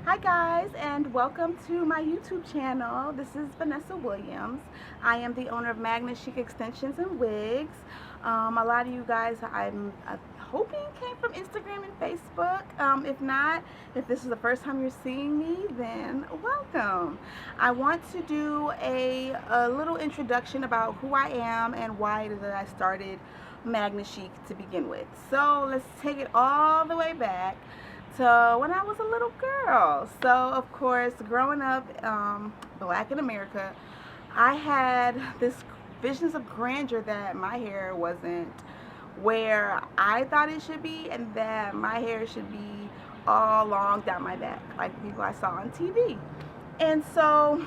Hi guys, and welcome to my YouTube channel. This is Vanessa Williams. I am the owner of Magniqueens Extensions and Wigs. A lot of you guys I'm hoping came from Instagram and Facebook. If not, if this is the first time you're seeing me, then welcome. I want to do a little introduction about who I am and why it is that I started Magniqueens to begin with. So let's take it all the way back to when I was a little girl. So, of course, growing up black in America, I had this visions of grandeur that my hair wasn't where I thought it should be, and that my hair should be all long down my back, like people I saw on TV. And so,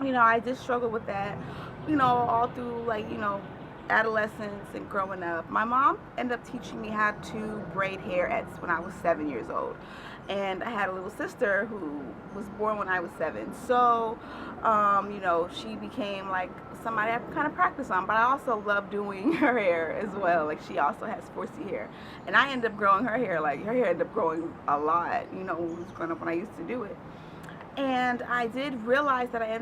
I just struggled with that, all through adolescence and growing up. My mom ended up teaching me how to braid hair when I was 7 years old. And I had a little sister who was born when I was 7. So, she became like somebody I kind of practice on. But I also love doing her hair as well. Like, she also has 4C hair. And I ended up growing her hair. Like, her hair ended up growing a lot, when I was growing up when I used to do it. And I did realize that I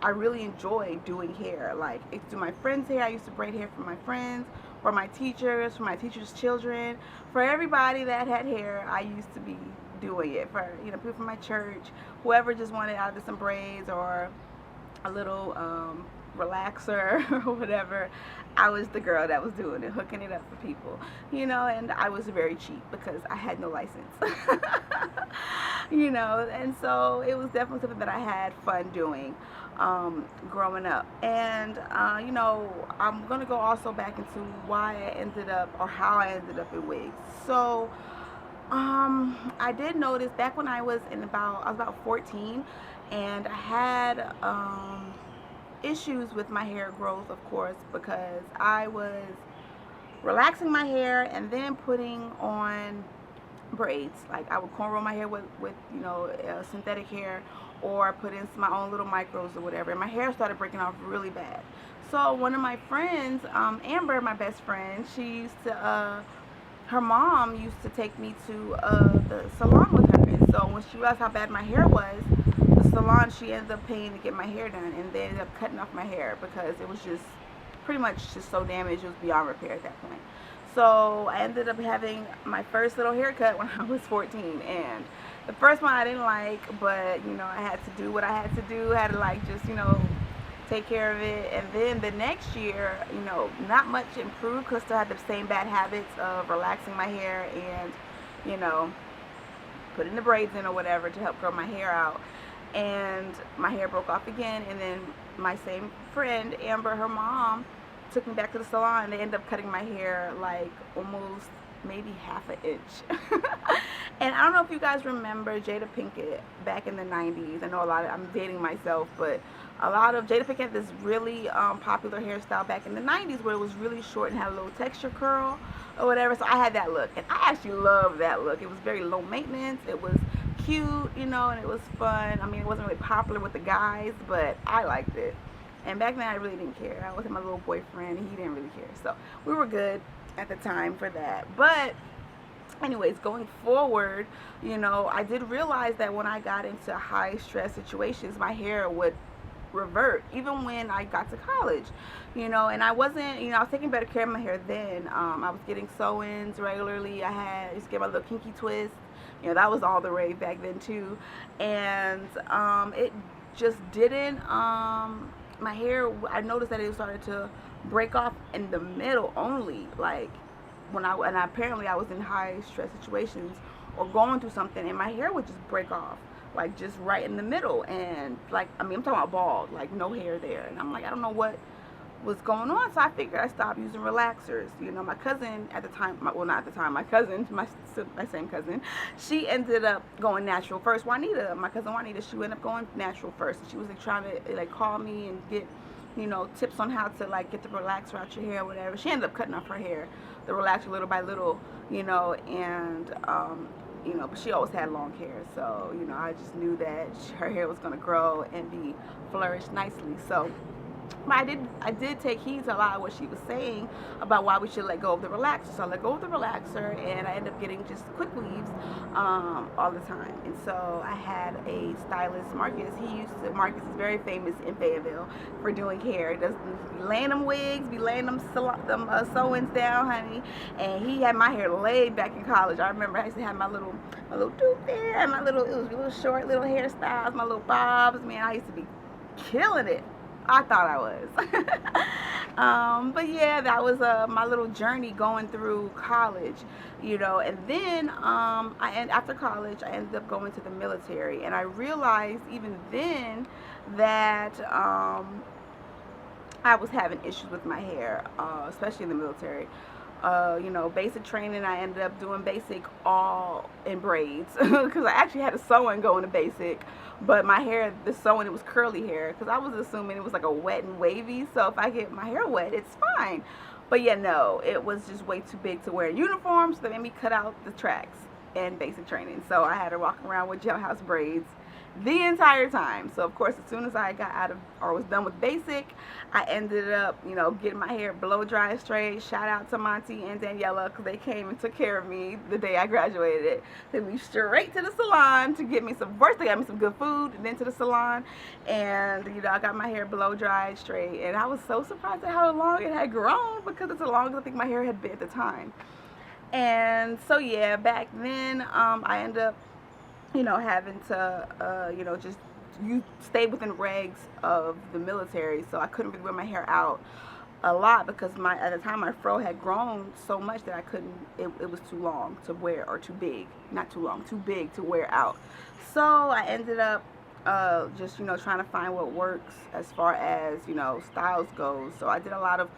really enjoyed doing hair. Like, it's do my friends' hair. I used to braid hair for my friends, for my teachers' children, for everybody that had hair. I used to be doing it for, people from my church, whoever just wanted out of some braids or a little relaxer or whatever. I was the girl that was doing it, hooking it up for people, and I was very cheap because I had no license. And so it was definitely something that I had fun doing growing up. And I'm gonna go also back into why I ended up, or how I ended up in wigs. So I did notice back when I was about 14, and I had issues with my hair growth, of course, because I was relaxing my hair and then putting on braids. Like, I would cornrow my hair with synthetic hair, or put in my own little micros or whatever, and my hair started breaking off really bad. So one of my friends, Amber, my best friend, her mom used to take me to the salon with her. And so when she realized how bad my hair was, the salon, she ended up paying to get my hair done, and they ended up cutting off my hair because it was just pretty much just so damaged, it was beyond repair at that point. So I ended up having my first little haircut when I was 14, and the first one I didn't like, but I had to do what I had to do. I had to just take care of it. And then the next year, not much improved because I still had the same bad habits of relaxing my hair and putting the braids in or whatever to help grow my hair out. And my hair broke off again, and then my same friend, Amber, her mom, took me back to the salon, and they ended up cutting my hair like almost maybe half an inch. And I don't know if you guys remember Jada Pinkett back in the 90s. I know I'm dating myself, but a lot of Jada Pinkett had this really popular hairstyle back in the 90s where it was really short and had a little texture curl or whatever. So I had that look, and I actually loved that look. It was very low maintenance. It was cute, and it was fun. I mean, it wasn't really popular with the guys, but I liked it. And back then I really didn't care. I was with my little boyfriend, and he didn't really care. So we were good at the time for that. But anyways, going forward, I did realize that when I got into high stress situations, my hair would revert even when I got to college, and I wasn't, I was taking better care of my hair then. I was getting sew-ins regularly. I used to get my little kinky twist. That was all the rave back then too. And it just didn't, my hair, I noticed that it started to break off in the middle only, like and apparently I was in high stress situations or going through something, and my hair would just break off, like just right in the middle. And I'm talking about bald, like no hair there. And I'm like, I don't know what was going on. So I figured I stopped using relaxers. My cousin at the time, not at the time, my cousin, my same cousin, she ended up going natural first. My cousin Juanita, she ended up going natural first. And she was trying to call me and get tips on how to get the relaxer out your hair or whatever. She ended up cutting off her hair, the relaxer, little by little, and but she always had long hair, so I just knew that her hair was going to grow and be flourished nicely. So But I did take heed to a lot of what she was saying about why we should let go of the relaxer. So I let go of the relaxer, and I ended up getting just quick weaves all the time. And so I had a stylist, Marcus. Marcus is very famous in Fayetteville for doing hair. He does be laying them wigs, be laying them sew-ins down, honey. And he had my hair laid back in college. I remember I used to have my little doop there, and it was little short little hairstyles, my little bobs. Man, I used to be killing it. I thought I was. But yeah, that was my little journey going through college, and then after college I ended up going to the military, and I realized even then that I was having issues with my hair, especially in the military. Basic training, I ended up doing basic all in braids because I actually had a sew-in going to basic, but my hair, the sewing, it was curly hair because I was assuming it was like a wet and wavy, so if I get my hair wet, it's fine. But yeah, no, it was just way too big to wear a uniform, so they made me cut out the tracks in basic training. So I had to walk around with jailhouse braids the entire time. So of course, as soon as I got out of or was done with basic, I ended up, getting my hair blow dry straight. Shout out to Monty and Daniela because they came and took care of me the day I graduated. They took me straight to the salon to get me first they got me some good food, and then to the salon, and I got my hair blow dried straight, and I was so surprised at how long it had grown because it's as long as I think my hair had been at the time. And so yeah, back then I ended up having to, just stay within regs of the military, so I couldn't really wear my hair out a lot because at the time my fro had grown so much that I couldn't, it was too long to wear, or too big, not too long, too big to wear out. So I ended up just, trying to find what works as far as, styles goes. So I did a lot of,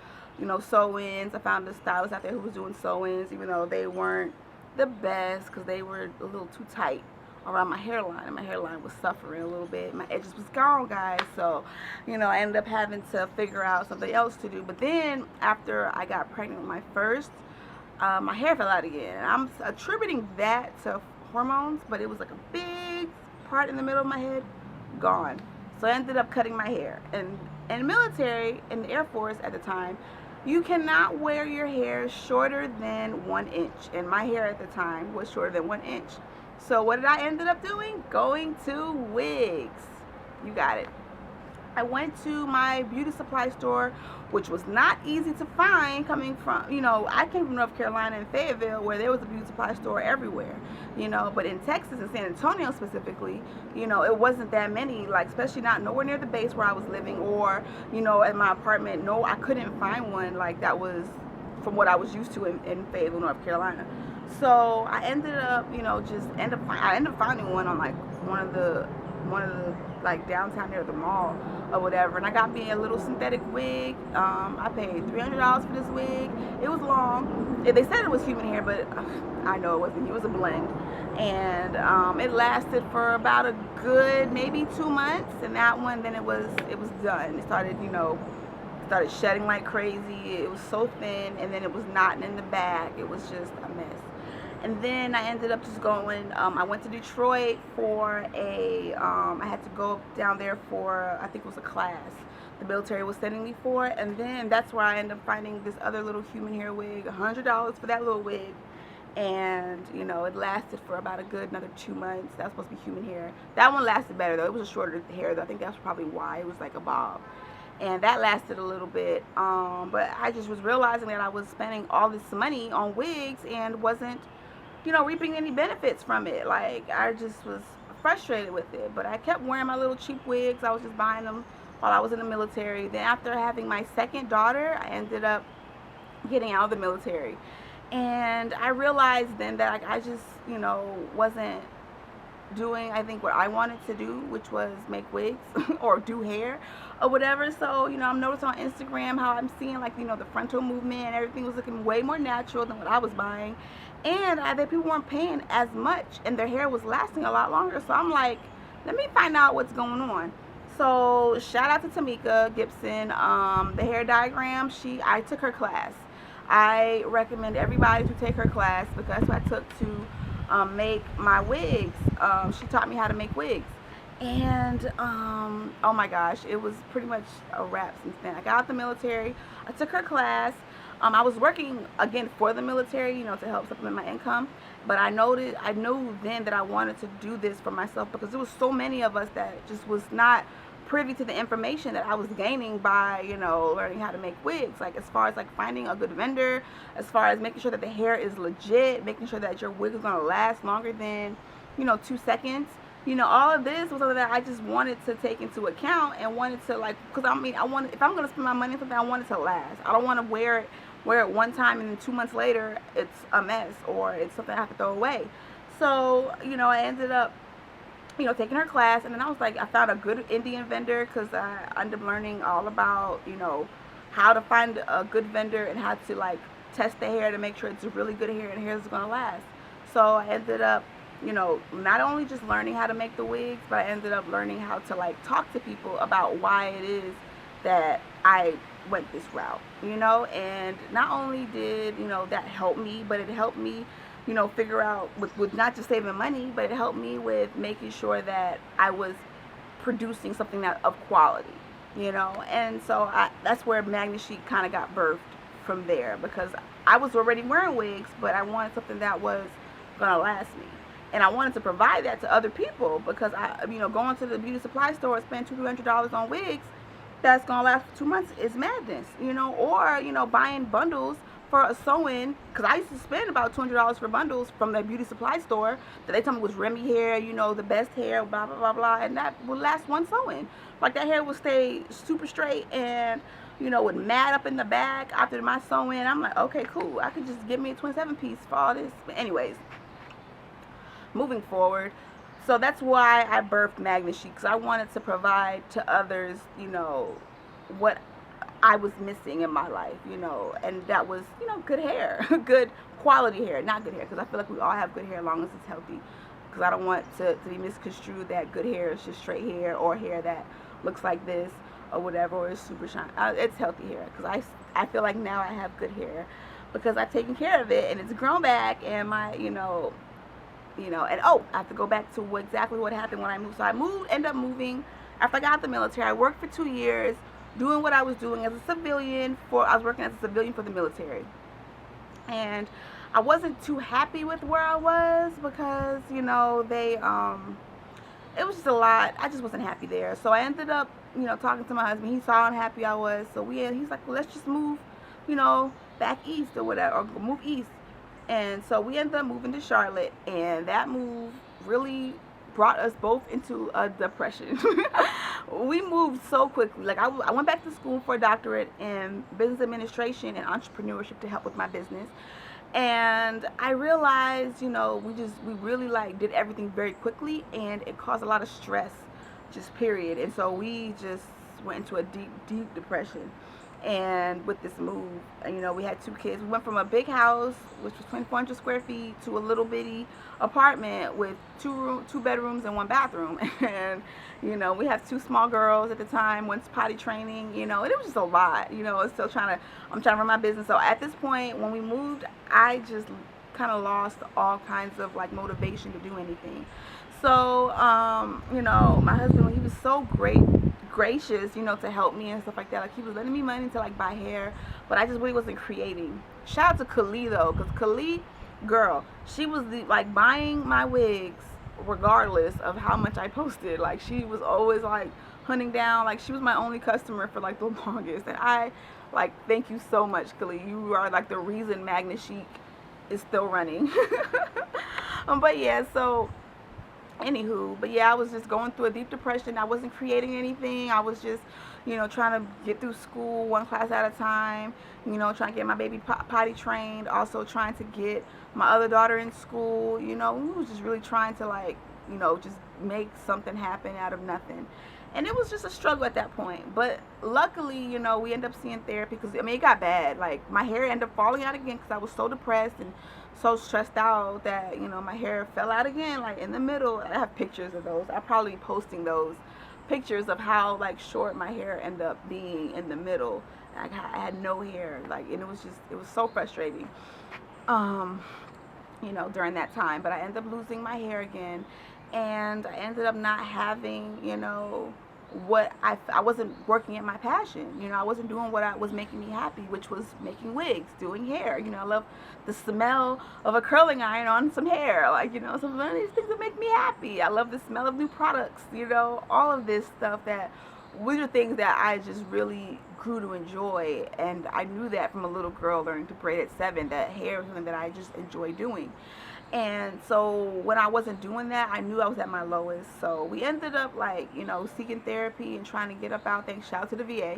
sew-ins. I found a stylist out there who was doing sew-ins, even though they weren't the best because they were a little too tight around my hairline, and my hairline was suffering a little bit. My edges was gone, guys. So, I ended up having to figure out something else to do. But then after I got pregnant with my first, my hair fell out again. And I'm attributing that to hormones, but it was like a big part in the middle of my head gone. So I ended up cutting my hair. And in the military, in the Air Force at the time, you cannot wear your hair shorter than 1 inch. And my hair at the time was shorter than 1 inch. So what did I ended up doing? Going to wigs. You got it. I went to my beauty supply store, which was not easy to find coming from, I came from North Carolina and Fayetteville where there was a beauty supply store everywhere, but in Texas and San Antonio specifically, it wasn't that many, like especially not nowhere near the base where I was living, or, at my apartment. No, I couldn't find one like that was from what I was used to in Fayetteville, North Carolina. So I ended up, I ended up finding one on like one of the like downtown near the mall or whatever, and I got me a little synthetic wig. I paid $300 for this wig. It was long. They said it was human hair, but I know it wasn't. It was a blend, and it lasted for about a good maybe 2 months. And that one, then it was done. It started, started shedding like crazy. It was so thin, and then it was knotting in the back. It was just a mess. And then I ended up just going, I went to Detroit for I had to go down there for, I think it was a class the military was sending me for. And then that's where I ended up finding this other little human hair wig, $100 for that little wig. And, it lasted for about a good another 2 months. That was supposed to be human hair. That one lasted better, though. It was a shorter hair, though. I think that's probably why. It was like a bob. And that lasted a little bit. But I just was realizing that I was spending all this money on wigs and wasn't, reaping any benefits from it. Like, I just was frustrated with it. But I kept wearing my little cheap wigs. I was just buying them while I was in the military. Then after having my second daughter, I ended up getting out of the military. And I realized then that I just, wasn't doing, I think, what I wanted to do, which was make wigs or do hair or whatever. So, I'm noticing on Instagram how I'm seeing, like, the frontal movement and everything was looking way more natural than what I was buying. And that people weren't paying as much, and their hair was lasting a lot longer. So I'm like, let me find out what's going on. So shout out to Tamika Gibson, the hair diagram. I took her class. I recommend everybody to take her class because that's what I took to make my wigs. She taught me how to make wigs. And oh my gosh, it was pretty much a wrap since then. I got out the military. I took her class. I was working again for the military, to help supplement my income. But I knew then that I wanted to do this for myself because there was so many of us that just was not privy to the information that I was gaining by, learning how to make wigs. Like as far as like finding a good vendor, as far as making sure that the hair is legit, making sure that your wig is gonna last longer than, 2 seconds. All of this was something that I just wanted to take into account and wanted to like, because I wanted, if I'm gonna spend my money on something, I want it to last. I don't want to wear it one time and then 2 months later it's a mess or it's something I have to throw away. So I ended up taking her class, and then I was like, I found a good Indian vendor because I ended up learning all about how to find a good vendor and how to like test the hair to make sure it's really good hair and hair is gonna last. So I ended up not only just learning how to make the wigs, but I ended up learning how to like talk to people about why it is that I went this route, and not only did, that help me, but it helped me, figure out with not just saving money, but it helped me with making sure that I was producing something that of quality, and so that's where Magniqueens kind of got birthed from there because I was already wearing wigs, but I wanted something that was gonna last me. And I wanted to provide that to other people because going to the beauty supply store and spend $200-300 on wigs that's gonna last for 2 months is madness, or buying bundles for a sew-in because I used to spend about $200 for bundles from the beauty supply store that they told me was Remy hair, the best hair, blah blah blah blah, and that would last one sew-in. Like that hair would stay super straight and would mat up in the back after my sew-in. I'm like, okay, cool. I could just give me a 27 piece for all this. But anyways, moving forward, so that's why I birthed Magniqueens because I wanted to provide to others, what I was missing in my life, and that was, good hair, good quality hair, not good hair, because I feel like we all have good hair as long as it's healthy, because I don't want to be misconstrued that good hair is just straight hair or hair that looks like this or whatever, or is super shiny. It's healthy hair, because I feel like now I have good hair because I've taken care of it and it's grown back, and my, and oh, I have to go back to exactly what happened when I moved. So I ended up moving after I got out the military. I worked for 2 years doing what I was doing as a civilian I was working as a civilian for the military. And I wasn't too happy with where I was because, it was just a lot. I just wasn't happy there. So I ended up, talking to my husband. He saw how unhappy I was. So he's like, well, let's just move, back east or whatever, or move east. And so we ended up moving to Charlotte, and that move really brought us both into a depression. We moved so quickly. Like I went back to school for a doctorate in business administration and entrepreneurship to help with my business. And I realized, we really like did everything very quickly, and it caused a lot of stress, just period. And so we just went into a deep, deep depression. And with this move, we had 2 kids. We went from a big house, which was 2,400 square feet, to a little bitty apartment with 2 bedrooms and 1 bathroom. And we have 2 small girls at the time. One's potty training. And it was just a lot. I'm trying to run my business. So at this point, when we moved, I just kind of lost all kinds of like motivation to do anything. So my husband, he was so gracious, to help me and stuff like that. Like he was lending me money to like buy hair, but I just really wasn't creating. Shout out to Kali though, because Kali, girl, she was like buying my wigs regardless of how much I posted. Like she was always like hunting down. Like she was my only customer for like the longest, and I like thank you so much, Kali. You are like the reason Magniqueens is still running. But yeah, so anywho, but yeah, I was just going through a deep depression. I wasn't creating anything. I was just, trying to get through school 1 class at a time, trying to get my baby potty trained, also trying to get my other daughter in school. We was just really trying to like, just make something happen out of nothing. And it was just a struggle at that point. But luckily, we ended up seeing therapy because, it got bad. Like, my hair ended up falling out again because I was so depressed and so stressed out that, my hair fell out again, like, in the middle. I have pictures of those. I'll probably be posting those pictures of how, like, short my hair ended up being in the middle. Like, I had no hair. Like, and it was so frustrating, during that time. But I ended up losing my hair again. and I ended up not having, what I wasn't working at my passion. I wasn't doing what was making me happy, which was making wigs, doing hair. I love the smell of a curling iron on some hair. Like, some of these things that make me happy. I love the smell of new products, all of this stuff these are things that I just really grew to enjoy. And I knew that from a little girl learning to braid at 7, that hair was something that I just enjoy doing. And so when I wasn't doing that, I knew I was at my lowest. So we ended up seeking therapy and trying to get up out. Thanks, shout out to the VA.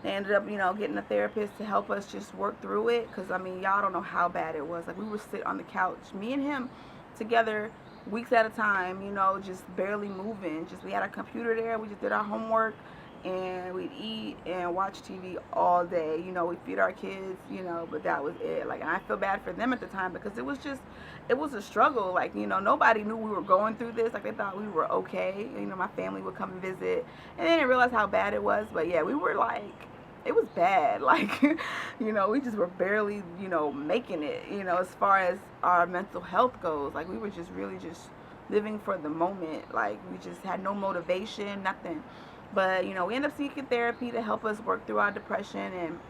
They ended up, getting a therapist to help us just work through it. Because, y'all don't know how bad it was. Like, we would sit on the couch, me and him together, weeks at a time, just barely moving. We had our computer there. We just did our homework. And we'd eat and watch TV all day. We'd feed our kids, but that was it. Like, and I feel bad for them at the time because it was a struggle. Like, nobody knew we were going through this. Like, they thought we were okay. My family would come and visit, and they didn't realize how bad it was. But yeah, we were like, it was bad. Like, we just were barely, making it, as far as our mental health goes. Like, we were just really just living for the moment. Like, we just had no motivation, nothing. But, we ended up seeking therapy to help us work through our depression. And,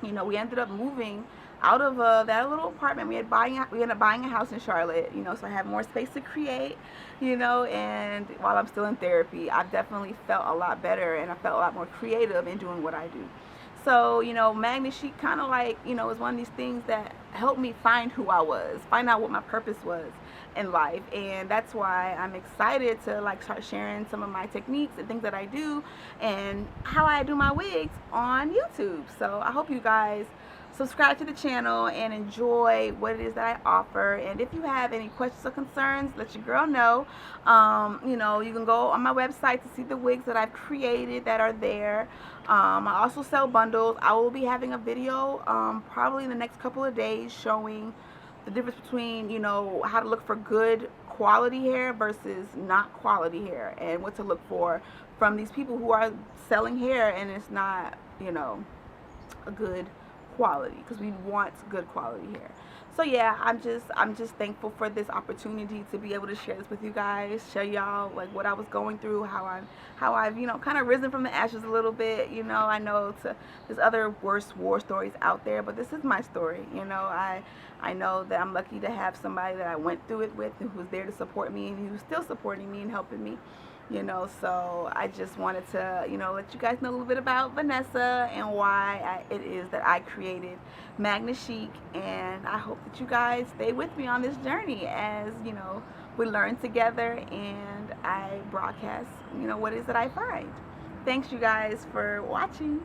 we ended up moving out of that little apartment. We ended up buying a house in Charlotte, so I have more space to create, and while I'm still in therapy, I've definitely felt a lot better, and I felt a lot more creative in doing what I do. So, Magniqueens kind of like, is one of these things that helped me find who I was, find out what my purpose was in life. And that's why I'm excited to start sharing some of my techniques and things that I do and how I do my wigs on YouTube. So I hope you guys subscribe to the channel and enjoy what it is that I offer. And if you have any questions or concerns, let your girl know. You can go on my website to see the wigs that I've created that are there. I also sell bundles. I will be having a video probably in the next couple of days showing the difference between, how to look for good quality hair versus not quality hair, and what to look for from these people who are selling hair and it's not, a good quality, because we want good quality hair. So yeah, I'm just thankful for this opportunity to be able to share this with you guys, show y'all what I was going through, how I've kind of risen from the ashes a little bit. I know there's other worse war stories out there, but this is my story. I know that I'm lucky to have somebody that I went through it with and who's there to support me and who's still supporting me and helping me. So I just wanted to, let you guys know a little bit about Vanessa and why it is that I created Magniqueens, and I hope that you guys stay with me on this journey as, we learn together and I broadcast, what it is that I find. Thanks you guys for watching.